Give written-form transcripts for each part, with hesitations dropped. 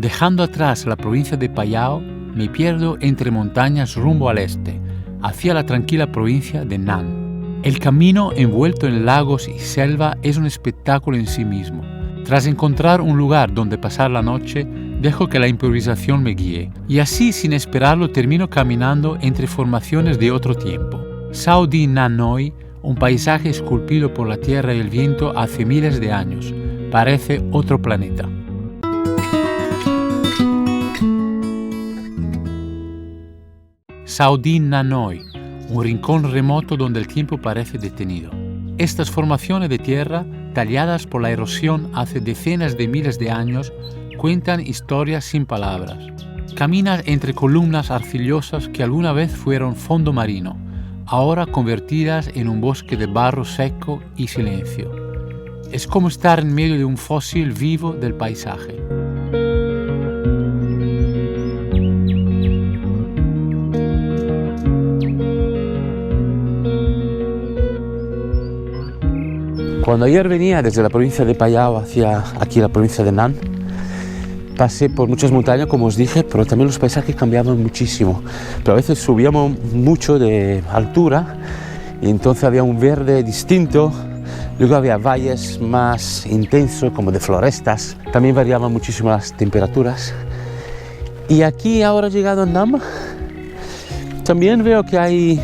Dejando atrás la provincia de Pallao, me pierdo entre montañas rumbo al este, hacia la tranquila provincia de Nan. El camino envuelto en lagos y selva es un espectáculo en sí mismo. Tras encontrar un lugar donde pasar la noche, dejo que la improvisación me guíe, y así sin esperarlo termino caminando entre formaciones de otro tiempo. Sao Di Nan Noi, un paisaje esculpido por la tierra y el viento hace miles de años, parece otro planeta. Sao Di Nan Noi, un rincón remoto donde el tiempo parece detenido. Estas formaciones de tierra, talladas por la erosión hace decenas de miles de años, cuentan historias sin palabras. Caminas entre columnas arcillosas que alguna vez fueron fondo marino, ahora convertidas en un bosque de barro seco y silencio. Es como estar en medio de un fósil vivo del paisaje. Cuando ayer venía desde la provincia de Pallao hacia aquí la provincia de Nan, pasé por muchas montañas, como os dije, pero también los paisajes cambiaban muchísimo. Pero a veces subíamos mucho de altura y entonces había un verde distinto, luego había valles más intensos como de florestas, también variaban muchísimo las temperaturas. Y aquí ahora llegado a Nam, también veo que hay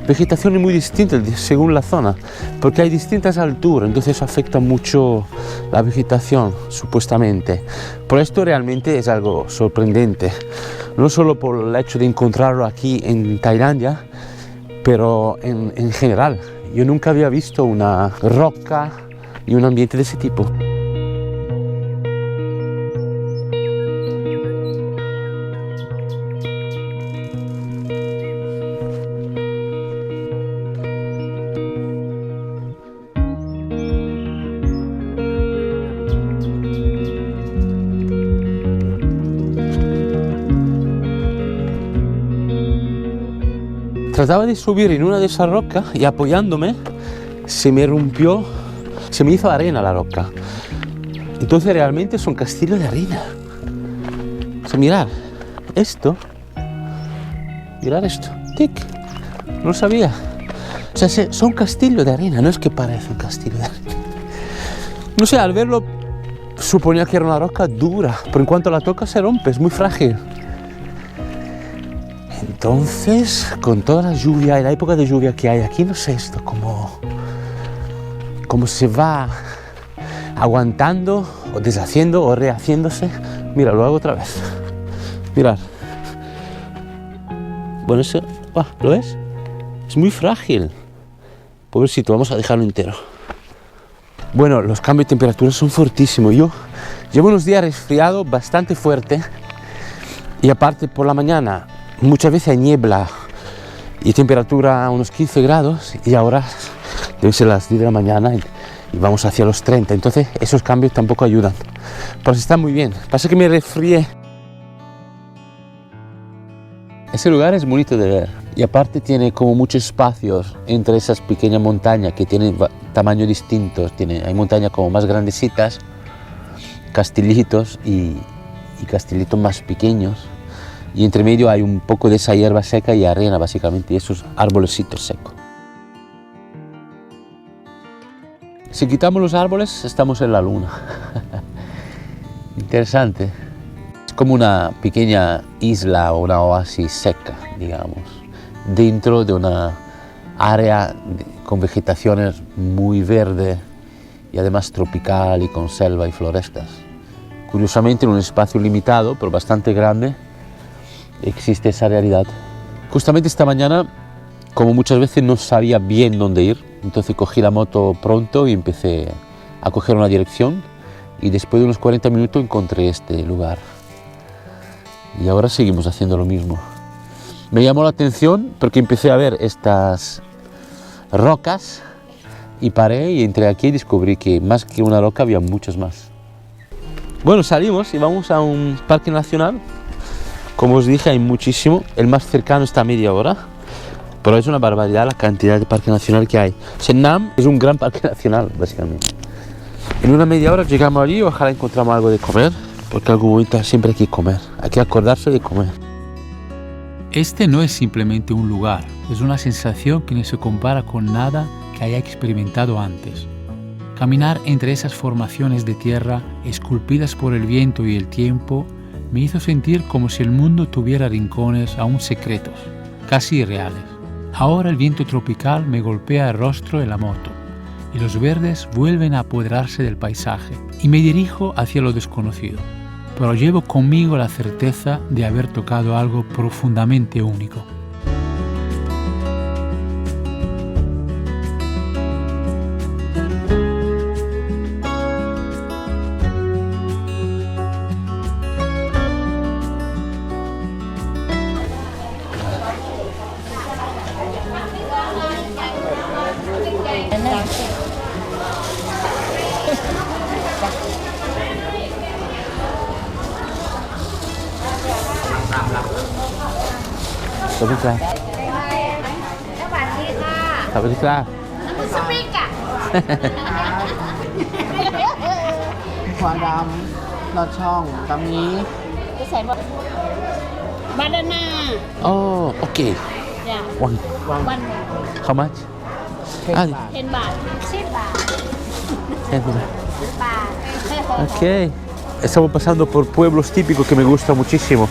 vegetación muy distinta según la zona, porque hay distintas alturas, entonces eso afecta mucho la vegetación, supuestamente. Por esto realmente es algo sorprendente, no solo por el hecho de encontrarlo aquí en Tailandia, pero en general. Yo nunca había visto una roca y un ambiente de ese tipo. Trataba de subir en una de esas rocas y apoyándome se me rompió, se me hizo arena la roca. Entonces realmente es un castillo de arena. O sea, mirad esto, tic, no lo sabía. O sea, son castillos de arena, no es que parece un castillo de arena. No sé, al verlo suponía que era una roca dura, pero en cuanto la toca se rompe, es muy frágil. Entonces, con toda la lluvia y la época de lluvia que hay aquí, no sé esto, como se va aguantando, o deshaciendo, o rehaciéndose. Mira, lo hago otra vez. Mirad. Bueno, eso, ¿lo ves? Es muy frágil. Pobrecito, vamos a dejarlo entero. Bueno, los cambios de temperatura son fortísimos. Yo llevo unos días resfriado bastante fuerte y aparte por la mañana muchas veces hay niebla y temperatura a unos 15 grados y ahora debe ser las 10 de la mañana y vamos hacia los 30, entonces esos cambios tampoco ayudan, pero está muy bien. Pasa que me resfrié. Ese lugar es bonito de ver y aparte tiene como muchos espacios entre esas pequeñas montañas que tienen tamaños distintos. Hay montañas como más grandecitas, castillitos y castillitos más pequeños. Y entre medio hay un poco de esa hierba seca y arena básicamente, y esos arbolecitos secos. Si quitamos los árboles, estamos en la luna. Interesante. Es como una pequeña isla o una oasis seca, digamos, dentro de una área con vegetaciones muy verde y además tropical y con selva y florestas. Curiosamente, en un espacio limitado, pero bastante grande, existe esa realidad. Justamente esta mañana, como muchas veces, no sabía bien dónde ir, entonces cogí la moto pronto y empecé a coger una dirección y después de unos 40 minutos encontré este lugar. Y ahora seguimos haciendo lo mismo. Me llamó la atención porque empecé a ver estas rocas y paré y entré aquí y descubrí que más que una roca había muchas más. Bueno, salimos y vamos a un parque nacional. Como os dije, hay muchísimo. El más cercano está a media hora, pero es una barbaridad la cantidad de parque nacional que hay. Nam es un gran parque nacional, básicamente. En una media hora llegamos allí, ojalá encontramos algo de comer. porque en algún momento siempre hay que comer, hay que acordarse de comer. Este no es simplemente un lugar, es una sensación que no se compara con nada que haya experimentado antes. Caminar entre esas formaciones de tierra esculpidas por el viento y el tiempo me hizo sentir como si el mundo tuviera rincones aún secretos, casi irreales. Ahora el viento tropical me golpea el rostro en la moto y los verdes vuelven a apoderarse del paisaje y me dirijo hacia lo desconocido. Pero llevo conmigo la certeza de haber tocado algo profundamente único. Sawadee-krap. สปริกอะ ถั่วดำลอดช่องตำนี้ จะใส่บานาน่า Oh, okay. อย่า One. วัน How much? 10 Ah, บาท 10 บาท10 บาท 10 baht. บาท Ok. Estamos pasando por pueblos típicos que me gustan muchísimo.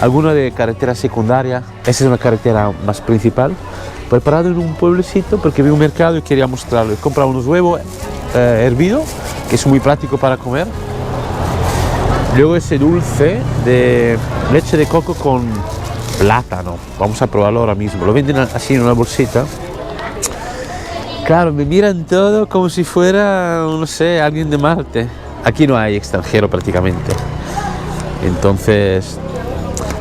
Algunos de carretera secundaria. Esa es una carretera más principal. Preparado en un pueblecito porque vi un mercado y quería mostrarlo. He comprado unos huevos hervidos, que es muy práctico para comer. Luego ese dulce de leche de coco con plátano. Vamos a probarlo ahora mismo. Lo venden así en una bolsita. Claro, me miran todo como si fuera, no sé, alguien de Marte. Aquí no hay extranjero prácticamente. Entonces,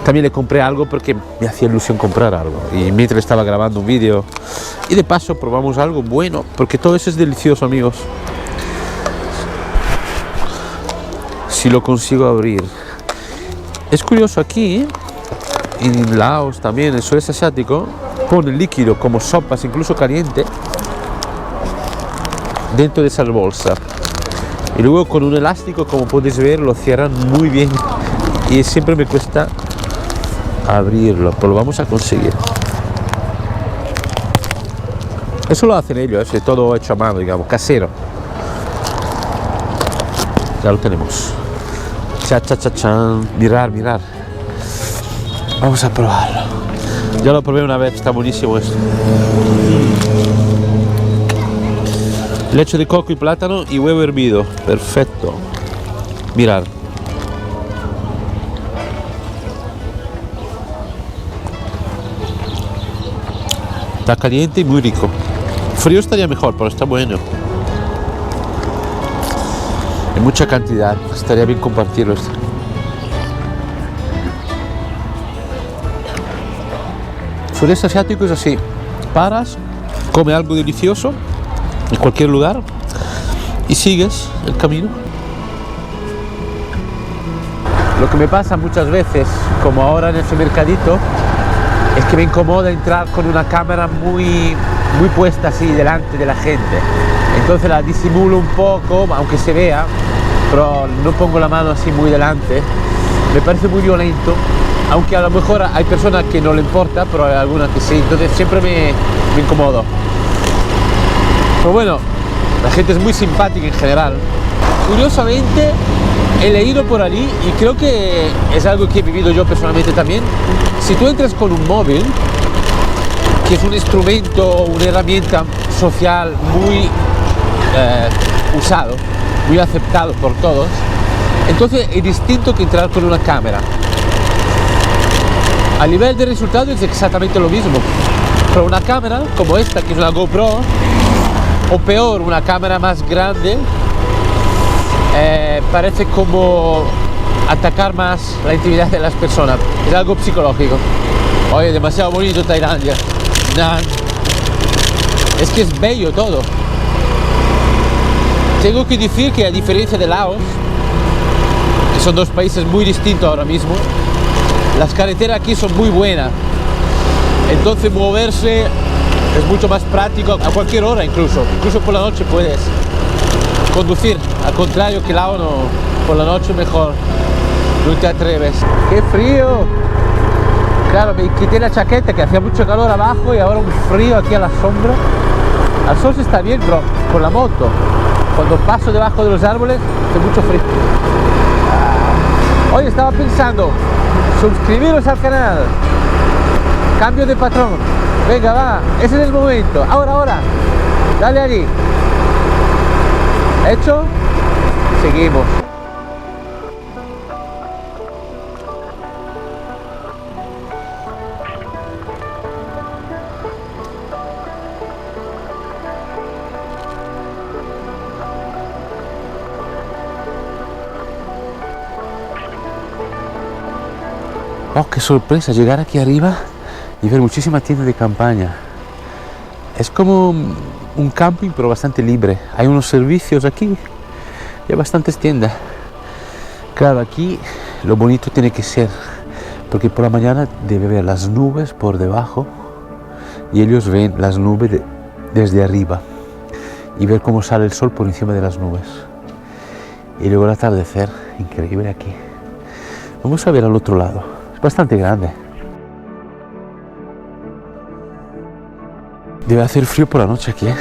también le compré algo porque me hacía ilusión comprar algo. Y mientras estaba grabando un vídeo. Y de paso probamos algo bueno, porque todo eso es delicioso, amigos. Si lo consigo abrir. Es curioso, aquí, en Laos también, en el sudeste asiático, ponen líquido como sopas, incluso caliente, dentro de esa bolsa. Y luego con un elástico, como podéis ver, lo cierran muy bien. Y siempre me cuesta abrirlo, pero lo vamos a conseguir. Eso lo hacen ellos, es todo hecho a mano, digamos, casero. Ya lo tenemos. Cha, cha, cha, chan. Mirar, mirar. Vamos a probarlo. Ya lo probé una vez, está buenísimo esto. Leche de coco y plátano y huevo hervido. Perfecto. Mirar. Está caliente y muy rico. Frío estaría mejor, pero está bueno. En mucha cantidad. Estaría bien compartirlo esto. Sudeste asiático es así. Paras, come algo delicioso en cualquier lugar y sigues el camino. Lo que me pasa muchas veces, como ahora en ese mercadito, es que me incomoda entrar con una cámara muy puesta así delante de la gente. Entonces la disimulo un poco, aunque se vea, pero no pongo la mano así muy delante. Me parece muy violento, aunque a lo mejor hay personas que no le importa, pero hay algunas que sí. Entonces siempre me incomodo. Pero bueno, la gente es muy simpática en general. Curiosamente, he leído por allí, y creo que es algo que he vivido yo personalmente también, si tú entras con un móvil, que es un instrumento, una herramienta social muy usado, muy aceptado por todos, entonces es distinto que entrar con una cámara. A nivel de resultado es exactamente lo mismo, pero una cámara como esta, que es una GoPro, o peor, una cámara más grande, parece como atacar más la intimidad de las personas. Es algo psicológico. Oye, demasiado bonito Tailandia. Nah. Es que es bello todo. Tengo que decir que a diferencia de Laos, que son dos países muy distintos ahora mismo, las carreteras aquí son muy buenas. Entonces moverse es mucho más práctico a cualquier hora, incluso por la noche puedes conducir, al contrario que Laos, no, por la noche mejor No te atreves. ¡Qué frío! Claro, me quité la chaqueta que hacía mucho calor abajo y ahora un frío aquí a la sombra. Al sol se está bien, pero con la moto, cuando paso debajo de los árboles, hace mucho frío. Oye, estaba pensando, suscribiros al canal. Cambio de patrón. Venga, va, ese es el momento. Ahora. Dale allí. ¿Hecho? Seguimos. Oh, qué sorpresa llegar aquí arriba y ver muchísimas tiendas de campaña. Es como un camping, pero bastante libre. Hay unos servicios aquí y hay bastantes tiendas. Claro, aquí lo bonito tiene que ser, porque por la mañana debe ver las nubes por debajo y ellos ven las nubes desde arriba y ver cómo sale el sol por encima de las nubes. Y luego el atardecer, increíble aquí. Vamos a ver al otro lado. Bastante grande. Debe hacer frío por la noche aquí, ¿eh?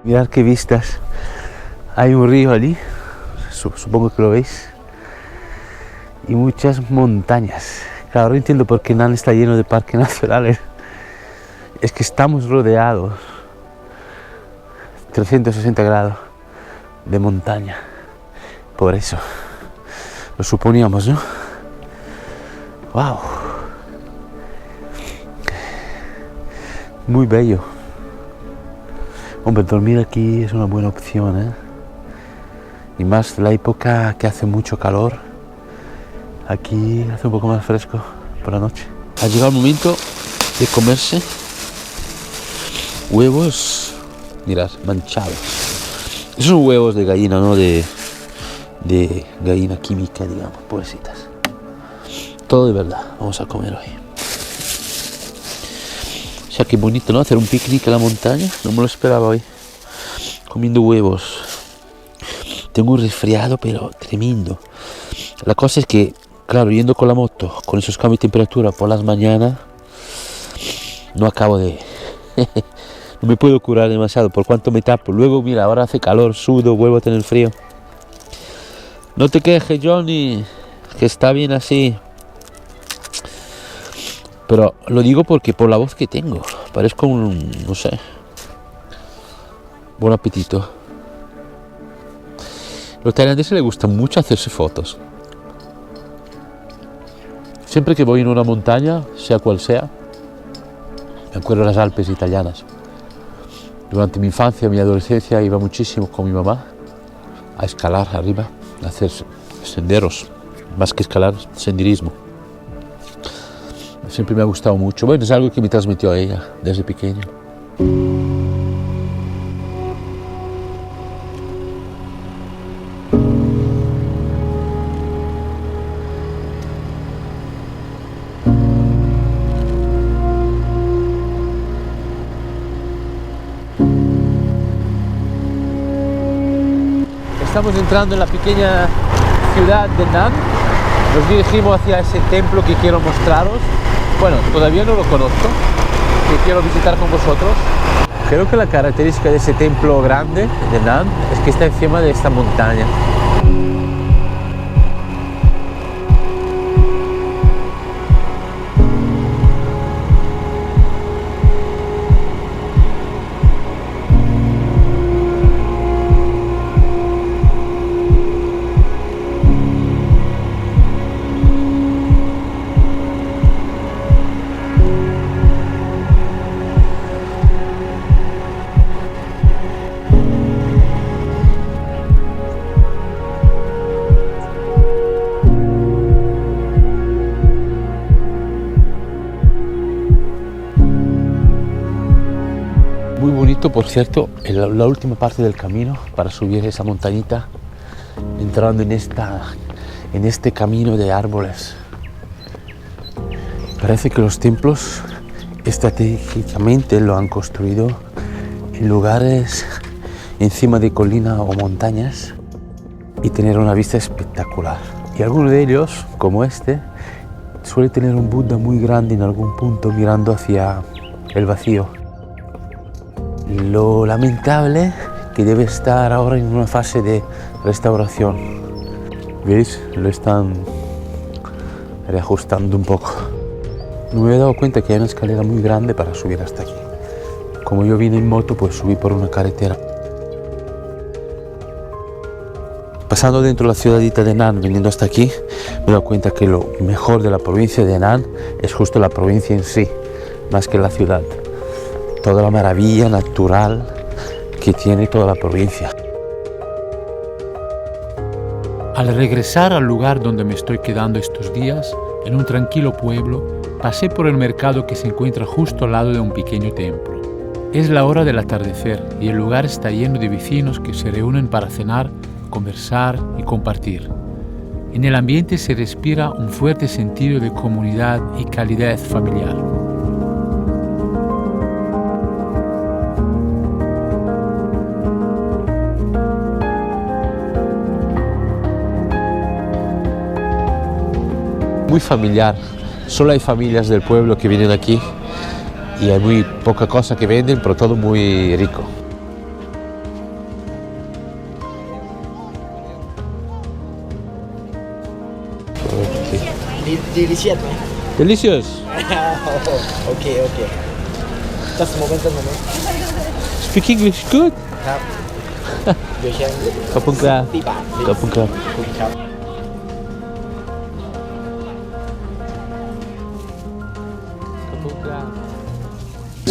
Mirad qué vistas. Hay un río allí, supongo que lo veis, y muchas montañas. Claro, ahora entiendo por qué Nan está lleno de parques nacionales. Es que estamos rodeados 360 grados de montaña. Por eso lo suponíamos, ¿no? ¡Wow! Muy bello. Hombre, dormir aquí es una buena opción, ¿eh? Y más la época que hace mucho calor. Aquí hace un poco más fresco por la noche. Ha llegado el momento de comerse huevos, mirad, manchados. Esos son huevos de gallina, no de gallina química, digamos, pobrecitas. Todo de verdad, vamos a comer hoy. O sea, qué bonito, ¿no? Hacer un picnic en la montaña, no me lo esperaba hoy. Comiendo huevos. Tengo un resfriado, pero tremendo. La cosa es que, claro, yendo con la moto, con esos cambios de temperatura por las mañanas, no acabo de... no me puedo curar demasiado, por cuanto me tapo. Luego, mira, ahora hace calor, sudo, vuelvo a tener frío. No te quejes, Johnny, que está bien así. Pero lo digo porque por la voz que tengo, parezco un, no sé. Buen apetito. Los tailandeses les gusta mucho hacerse fotos. Siempre que voy en una montaña, sea cual sea, me acuerdo de las Alpes italianas. Durante mi infancia, mi adolescencia, iba muchísimo con mi mamá a escalar arriba, a hacer senderos, más que escalar, senderismo. Siempre me ha gustado mucho. Bueno, es algo que me transmitió a ella desde pequeño. Estamos entrando en la pequeña ciudad de Nan. Nos dirigimos hacia ese templo que quiero mostraros. Bueno, todavía no lo conozco, que quiero visitar con vosotros. Creo que la característica de ese templo grande de Nan es que está encima de esta montaña. Muy bonito, por cierto, la última parte del camino para subir esa montañita, entrando en este camino de árboles. Parece que los templos estratégicamente lo han construido en lugares encima de colinas o montañas y tener una vista espectacular. Y algunos de ellos, como este, suele tener un Buda muy grande en algún punto mirando hacia el vacío. Lo lamentable que debe estar ahora en una fase de restauración. ¿Veis? Lo están reajustando un poco. No me he dado cuenta que hay una escalera muy grande para subir hasta aquí. Como yo vine en moto, pues subí por una carretera. Pasando dentro de la ciudadita de Nan, viniendo hasta aquí, me he dado cuenta que lo mejor de la provincia de Nan es justo la provincia en sí, más que la ciudad. Toda la maravilla natural que tiene toda la provincia. Al regresar al lugar donde me estoy quedando estos días, en un tranquilo pueblo, pasé por el mercado que se encuentra justo al lado de un pequeño templo. Es la hora del atardecer y el lugar está lleno de vecinos que se reúnen para cenar, conversar y compartir. En el ambiente se respira un fuerte sentido de comunidad y calidez familiar. Muy familiar, solo hay familias del pueblo que vienen aquí y hay muy poca cosa que venden, pero todo muy rico. Delicious. Delicious. Okay. Just a moment. Speak English good. ครับเดี๋ยวเชียง ขอบคุณครับ ตีบาท ขอบคุณครับ ครับ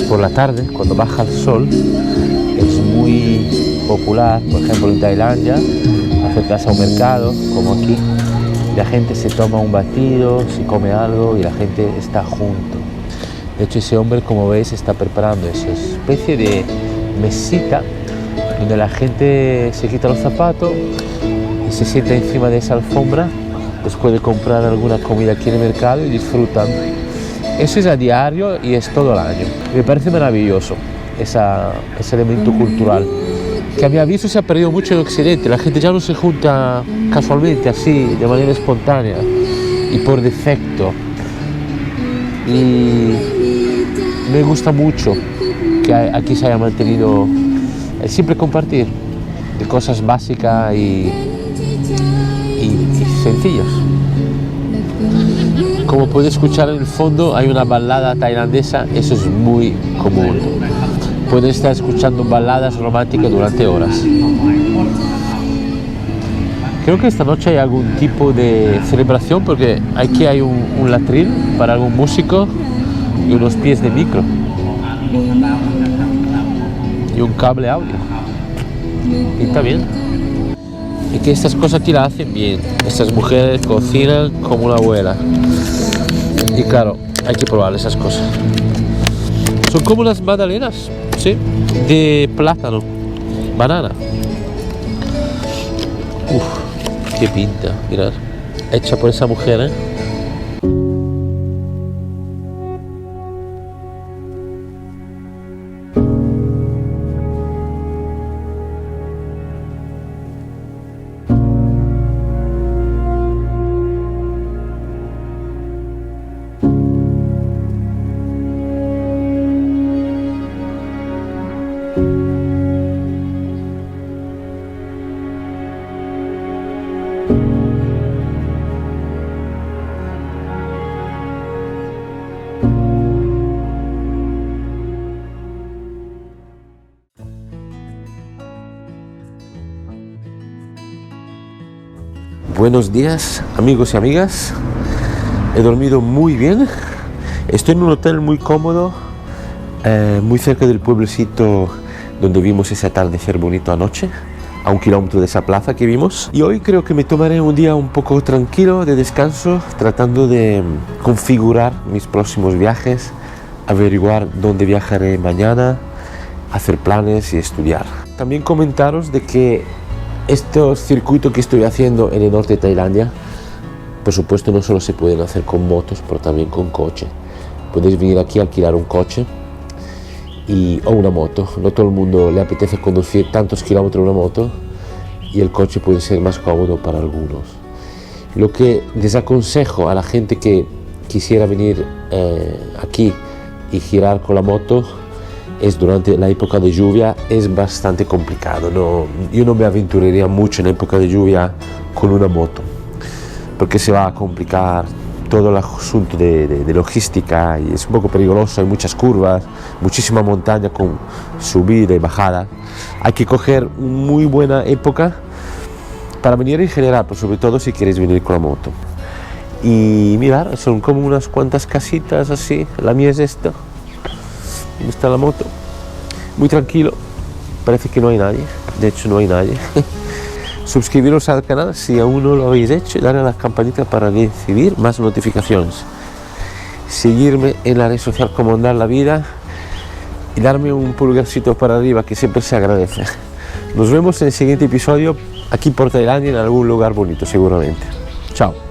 Por la tarde, cuando baja el sol, es muy popular, por ejemplo en Tailandia, acercarse a un mercado, como aquí, la gente se toma un batido, se come algo y la gente está junto. De hecho, ese hombre, como veis, está preparando esa especie de mesita donde la gente se quita los zapatos y se sienta encima de esa alfombra después de comprar alguna comida aquí en el mercado y disfrutan. Eso es a diario y es todo el año. Me parece maravilloso ese elemento cultural, que a mi aviso se ha perdido mucho en Occidente. La gente ya no se junta casualmente, así, de manera espontánea y por defecto. Y me gusta mucho que aquí se haya mantenido el simple compartir de cosas básicas y sencillas. Como puedes escuchar en el fondo hay una balada tailandesa, eso es muy común. Puedes estar escuchando baladas románticas durante horas. Creo que esta noche hay algún tipo de celebración porque aquí hay un latril para algún músico y unos pies de micro y un cable audio. Y está bien. Y que estas cosas aquí las hacen bien. Estas mujeres cocinan como una abuela. Y claro, hay que probar esas cosas. Son como unas magdalenas, ¿sí? De plátano, banana. Uf, qué pinta, mirad. Hecha por esa mujer, ¿eh? Buenos días, amigos y amigas. He dormido muy bien. Estoy en un hotel muy cómodo, muy cerca del pueblecito donde vimos ese atardecer bonito anoche, a 1 kilómetro de esa plaza que vimos. Y hoy creo que me tomaré un día un poco tranquilo de descanso, tratando de configurar mis próximos viajes, averiguar dónde viajaré mañana, hacer planes y estudiar. También comentaros de que estos circuitos que estoy haciendo en el norte de Tailandia, por supuesto no solo se pueden hacer con motos, pero también con coche. Podéis venir aquí a alquilar un coche o una moto. No todo el mundo le apetece conducir tantos kilómetros en una moto y el coche puede ser más cómodo para algunos. Lo que les aconsejo a la gente que quisiera venir aquí y girar con la moto es durante la época de lluvia. Es bastante complicado. Yo no me aventuraría mucho en la época de lluvia con una moto, porque se va a complicar todo el asunto de logística y es un poco peligroso. Hay muchas curvas, muchísima montaña con subida y bajada. Hay que coger una muy buena época para venir en general, pero sobre todo si queréis venir con la moto. Y mirar, son como unas cuantas casitas así. La mía es esta. ¿Dónde está la moto? Muy tranquilo, parece que no hay nadie. De hecho no hay nadie. Suscribiros al canal si aún no lo habéis hecho y darle a la campanita para recibir más notificaciones. Seguirme en la red social como Andar la Vida y darme un pulgarcito para arriba, que siempre se agradece. Nos vemos en el siguiente episodio aquí por Tailandia, en algún lugar bonito seguramente. Chao.